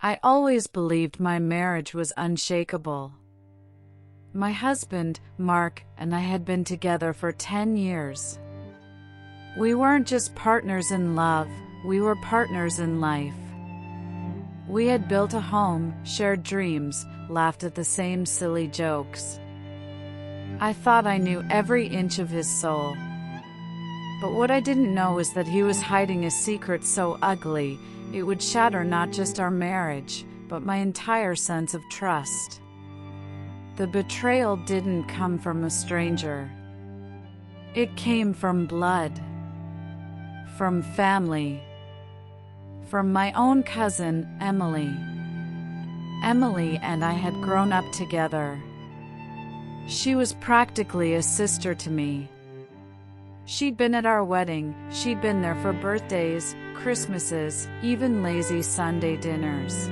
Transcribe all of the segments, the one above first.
I always believed my marriage was unshakable. My husband, Mark, and I had been together for 10 years. We weren't just partners in love, we were partners in life. We had built a home, shared dreams, laughed at the same silly jokes. I thought I knew every inch of his soul. But what I didn't know was that he was hiding a secret so ugly, it would shatter not just our marriage, but my entire sense of trust. The betrayal didn't come from a stranger. It came from blood. From family. From my own cousin, Emily. Emily and I had grown up together. She was practically a sister to me. She'd been at our wedding, she'd been there for birthdays, Christmases, even lazy Sunday dinners.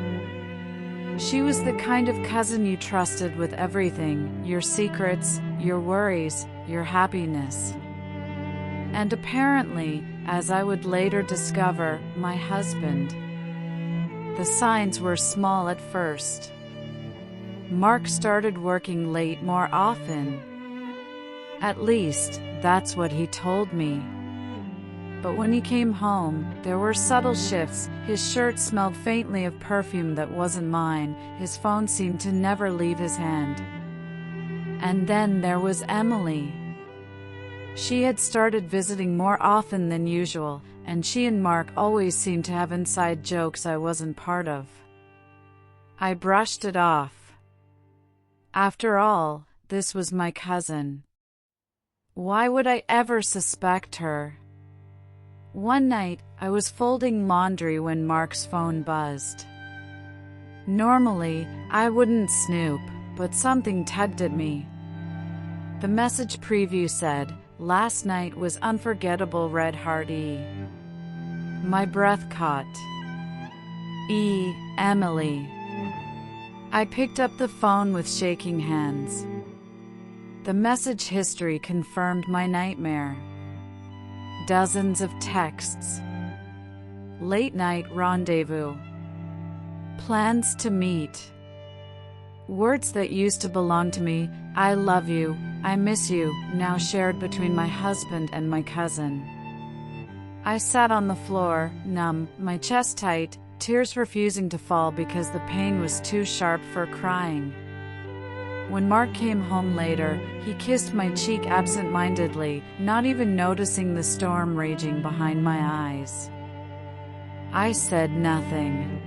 She was the kind of cousin you trusted with everything, your secrets, your worries, your happiness. And apparently, as I would later discover, my husband. The signs were small at first. Mark started working late more often. At least, that's what he told me. But when he came home, there were subtle shifts. His shirt smelled faintly of perfume that wasn't mine, his phone seemed to never leave his hand. And then there was Emily. She had started visiting more often than usual, and she and Mark always seemed to have inside jokes I wasn't part of. I brushed it off. After all, this was my cousin. Why would I ever suspect her? One night, I was folding laundry when Mark's phone buzzed. Normally, I wouldn't snoop, but something tugged at me. The message preview said, "Last night was unforgettable, red heart E." My breath caught. Emily. I picked up the phone with shaking hands. The message history confirmed my nightmare. Dozens of texts. Late night rendezvous. Plans to meet. Words that used to belong to me, I love you, I miss you, now shared between my husband and my cousin. I sat on the floor, numb, my chest tight, tears refusing to fall because the pain was too sharp for crying. When Mark came home later, he kissed my cheek absent-mindedly, not even noticing the storm raging behind my eyes. I said nothing.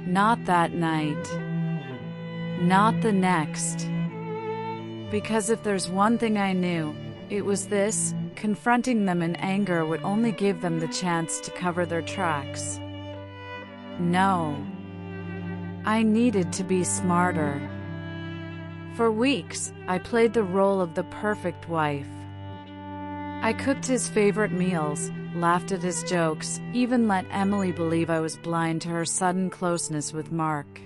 Not that night. Not the next. Because if there's one thing I knew, it was this: confronting them in anger would only give them the chance to cover their tracks. No. I needed to be smarter. For weeks, I played the role of the perfect wife. I cooked his favorite meals, laughed at his jokes, even let Emily believe I was blind to her sudden closeness with Mark.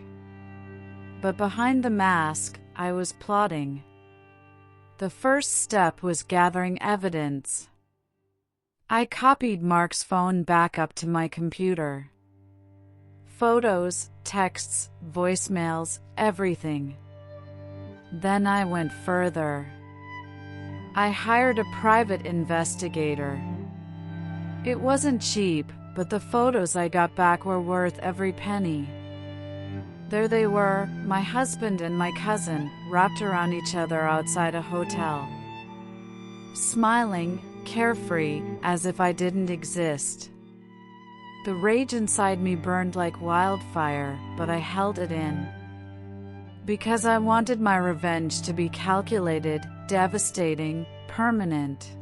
But behind the mask, I was plotting. The first step was gathering evidence. I copied Mark's phone back up to my computer. Photos, texts, voicemails, everything. Then I went further. I hired a private investigator. It wasn't cheap, but the photos I got back were worth every penny. There they were, my husband and my cousin, wrapped around each other outside a hotel. Smiling, carefree, as if I didn't exist. The rage inside me burned like wildfire, but I held it in. Because I wanted my revenge to be calculated, devastating, permanent.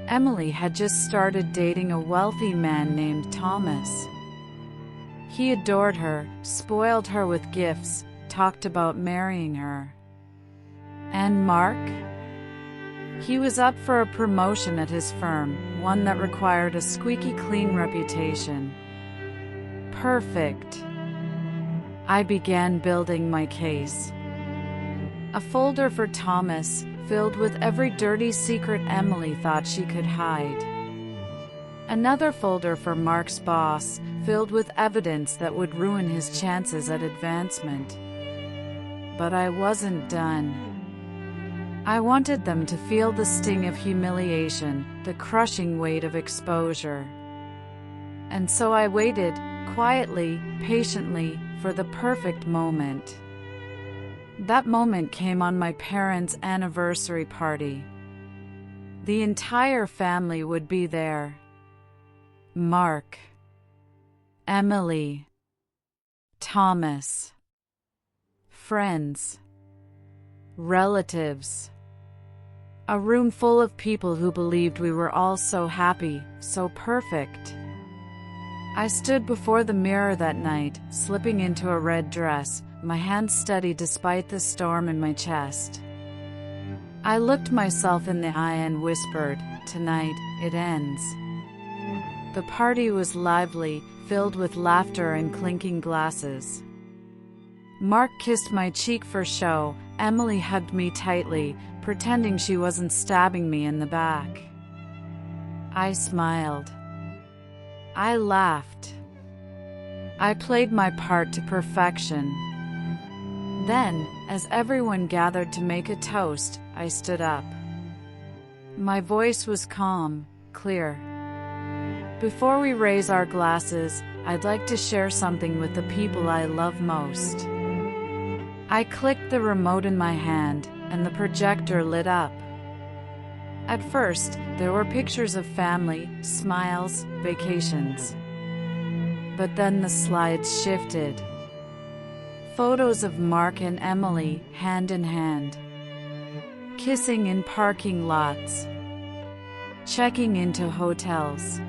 Emily had just started dating a wealthy man named Thomas. He adored her, spoiled her with gifts, talked about marrying her. And Mark? He was up for a promotion at his firm, one that required a squeaky clean reputation. Perfect. I began building my case. A folder for Thomas, filled with every dirty secret Emily thought she could hide. Another folder for Mark's boss, filled with evidence that would ruin his chances at advancement. But I wasn't done. I wanted them to feel the sting of humiliation, the crushing weight of exposure. And so I waited, quietly, patiently, for the perfect moment. That moment came on my parents' anniversary party. The entire family would be there. Mark, Emily, Thomas, friends, relatives. A room full of people who believed we were all so happy, so perfect. I stood before the mirror that night, slipping into a red dress, my hands steady despite the storm in my chest. I looked myself in the eye and whispered, "Tonight, it ends." The party was lively, filled with laughter and clinking glasses. Mark kissed my cheek for show, Emily hugged me tightly, pretending she wasn't stabbing me in the back. I smiled. I laughed. I played my part to perfection. Then, as everyone gathered to make a toast, I stood up. My voice was calm, clear. Before we raise our glasses, I'd like to share something with the people I love most. I clicked the remote in my hand, and the projector lit up. At first, there were pictures of family, smiles, vacations. But then the slides shifted. Photos of Mark and Emily, hand in hand. Kissing in parking lots. Checking into hotels.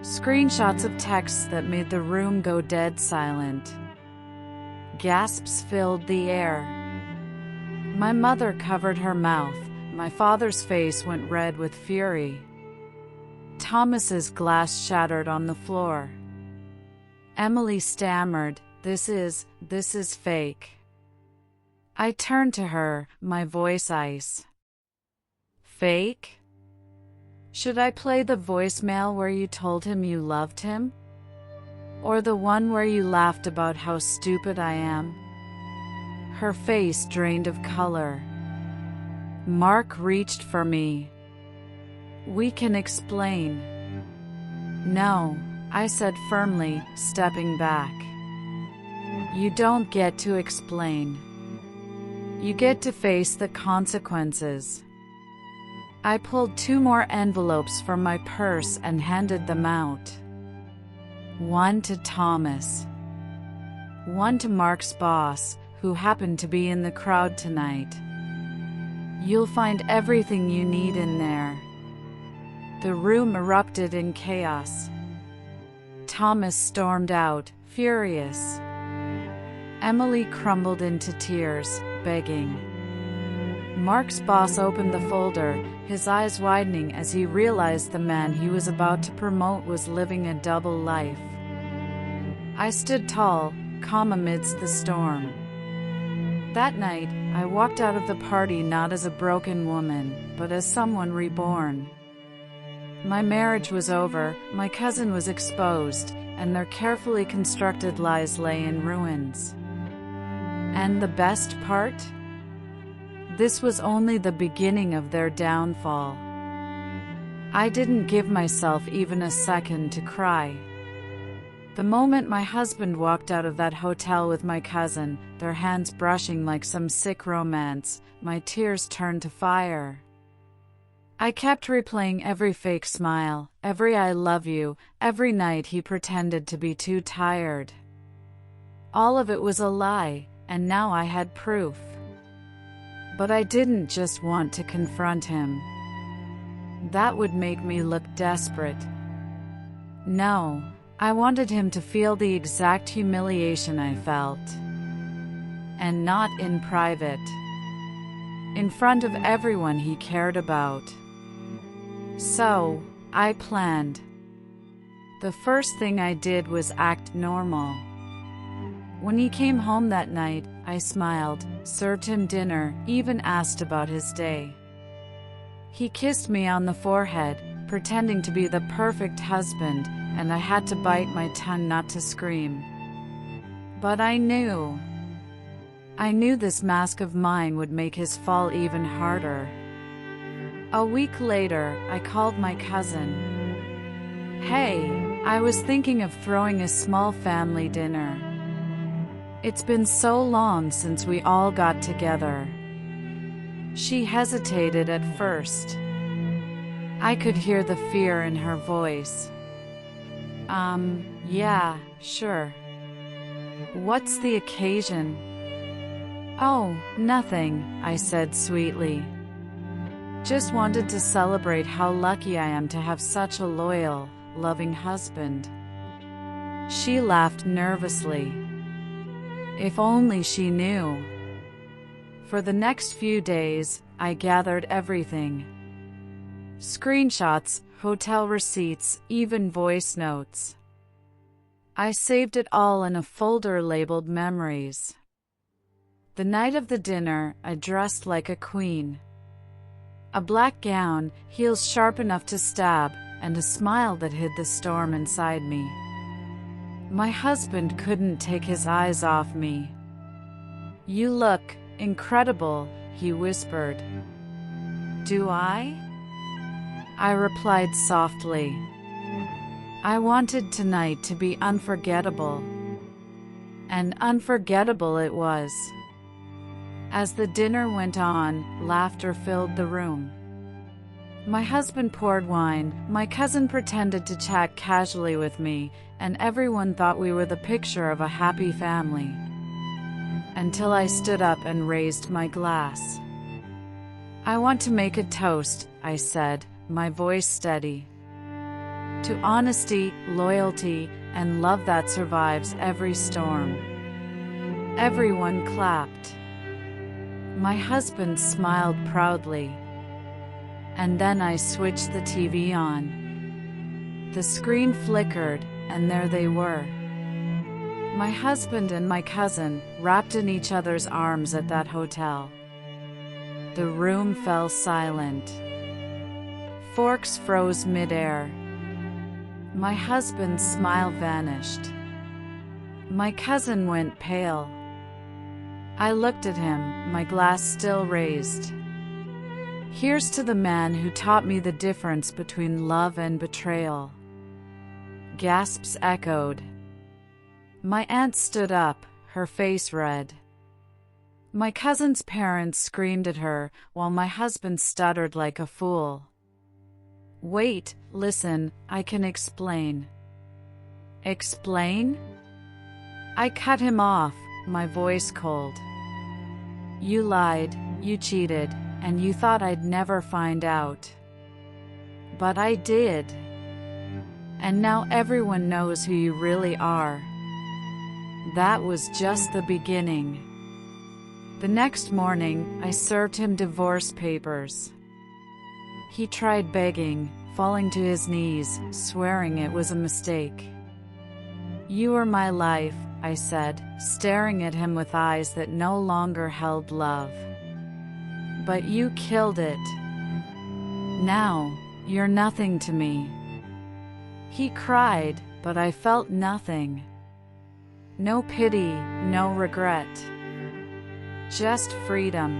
Screenshots of texts that made the room go dead silent. Gasps filled the air. My mother covered her mouth. My father's face went red with fury. Thomas's glass shattered on the floor. Emily stammered, This is fake." I turned to her, my voice ice. "Fake? Should I play the voicemail where you told him you loved him? Or the one where you laughed about how stupid I am?" Her face drained of color. Mark reached for me. "We can explain." "No," I said firmly, stepping back. "You don't get to explain. You get to face the consequences." I pulled 2 more envelopes from my purse and handed them out. One to Thomas. One to Mark's boss, who happened to be in the crowd tonight. "You'll find everything you need in there." The room erupted in chaos. Thomas stormed out, furious. Emily crumbled into tears, begging. Mark's boss opened the folder, his eyes widening as he realized the man he was about to promote was living a double life. I stood tall, calm amidst the storm. That night, I walked out of the party not as a broken woman, but as someone reborn. My marriage was over, my cousin was exposed, and their carefully constructed lies lay in ruins. And the best part? This was only the beginning of their downfall. I didn't give myself even a second to cry. The moment my husband walked out of that hotel with my cousin, their hands brushing like some sick romance, my tears turned to fire. I kept replaying every fake smile, every "I love you," every night he pretended to be too tired. All of it was a lie, and now I had proof. But I didn't just want to confront him. That would make me look desperate. No, I wanted him to feel the exact humiliation I felt. And not in private. In front of everyone he cared about. So, I planned. The first thing I did was act normal. When he came home that night, I smiled, served him dinner, even asked about his day. He kissed me on the forehead, pretending to be the perfect husband, and I had to bite my tongue not to scream. But I knew this mask of mine would make his fall even harder. A week later, I called my cousin. "Hey, I was thinking of throwing a small family dinner. It's been so long since we all got together." She hesitated at first. I could hear the fear in her voice. Yeah, sure. What's the occasion?" "Oh, nothing," I said sweetly. "Just wanted to celebrate how lucky I am to have such a loyal, loving husband." She laughed nervously. If only she knew. For the next few days, I gathered everything. Screenshots, hotel receipts, even voice notes. I saved it all in a folder labeled Memories. The night of the dinner, I dressed like a queen. A black gown, heels sharp enough to stab, and a smile that hid the storm inside me. My husband couldn't take his eyes off me. "You look incredible," he whispered. "Do I?" I replied softly. I wanted tonight to be unforgettable. And unforgettable it was. As the dinner went on, laughter filled the room. My husband poured wine, my cousin pretended to chat casually with me, and everyone thought we were the picture of a happy family. Until I stood up and raised my glass. "I want to make a toast," I said, my voice steady. "To honesty, loyalty, and love that survives every storm." Everyone clapped. My husband smiled proudly. And then I switched the TV on. The screen flickered, and there they were. My husband and my cousin, wrapped in each other's arms at that hotel. The room fell silent. Forks froze midair. My husband's smile vanished. My cousin went pale. I looked at him, my glass still raised. Here's to the man who taught me the difference between love and betrayal. Gasps echoed. My aunt stood up, her face red. My cousin's parents screamed at her, while my husband stuttered like a fool. "Wait, listen, I can explain." "Explain?" I cut him off, my voice cold. "You lied, you cheated, and you thought I'd never find out. But I did. And now everyone knows who you really are." That was just the beginning. The next morning, I served him divorce papers. He tried begging, falling to his knees, swearing it was a mistake. "You are my life," I said, staring at him with eyes that no longer held love. "But you killed it. Now, you're nothing to me." He cried, but I felt nothing. No pity, no regret. Just freedom.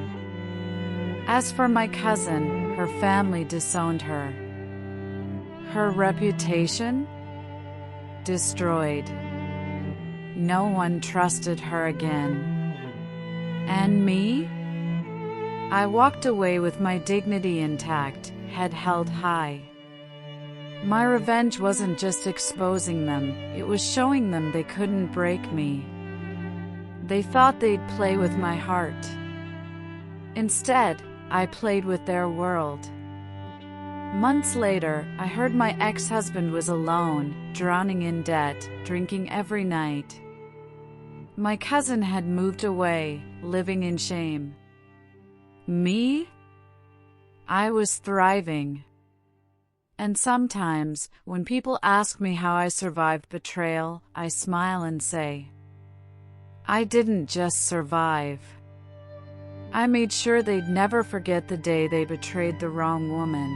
As for my cousin, her family disowned her. Her reputation? Destroyed. No one trusted her again. And me? I walked away with my dignity intact, head held high. My revenge wasn't just exposing them, it was showing them they couldn't break me. They thought they'd play with my heart. Instead, I played with their world. Months later, I heard my ex-husband was alone, drowning in debt, drinking every night. My cousin had moved away, living in shame. Me? I was thriving. And sometimes, when people ask me how I survived betrayal, I smile and say, I didn't just survive. I made sure they'd never forget the day they betrayed the wrong woman.